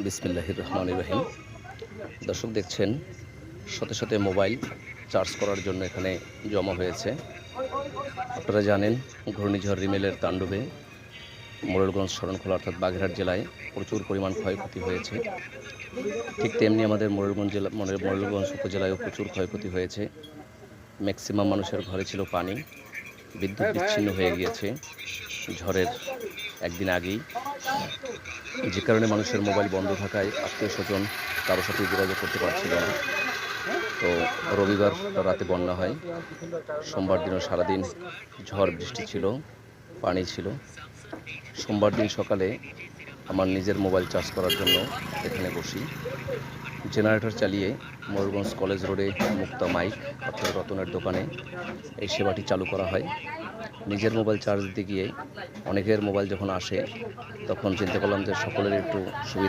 বিসমিল্লাহির রহমানির রহিম। দর্শক দেখছেন শত শত মোবাইল চার্জ করার জন্য এখানে জমা হয়েছে। আপনারা জানেন ঘূর্ণিঝড় রিমেলের তাণ্ডবে মোরেলগঞ্জ, শরণখোলা অর্থাৎ বাগেরহাট জেলায় প্রচুর পরিমাণ ক্ষয়ক্ষতি হয়েছে। ঠিক তেমনি আমাদের মোরেলগঞ্জ উপজেলায়ও প্রচুর ক্ষয়ক্ষতি হয়েছে। ম্যাক্সিমাম মানুষের ঘরে ছিল পানি, বিদ্যুৎ বিচ্ছিন্ন হয়ে গিয়েছে ঝড়ের একদিন আগেই, যে কারণে মানুষের মোবাইল বন্ধ থাকায় আত্মীয়-স্বজন কারো সাথে যোগাযোগ করতে পারছিল না। তো রবিবার রাতে বন্যা হয়। সোমবার দিনও সারাদিন ঝড় বৃষ্টি ছিল, পানি ছিল। সোমবার দিন সকালে আমার নিজের মোবাইল চার্জ করার জন্য এখানে বসি। জেনারেটর চালিয়ে ময়ূরগঞ্জ কলেজ রোডে মুক্তা মাইক অর্থাৎ রতনের দোকানে এই সেবাটি চালু করা হয়। নিজের মোবাইল চার্জ দিতে গিয়ে অনেকের মোবাইল যখন আসে তখন চিন্তা করলাম যে সকলের একটু সুবিধা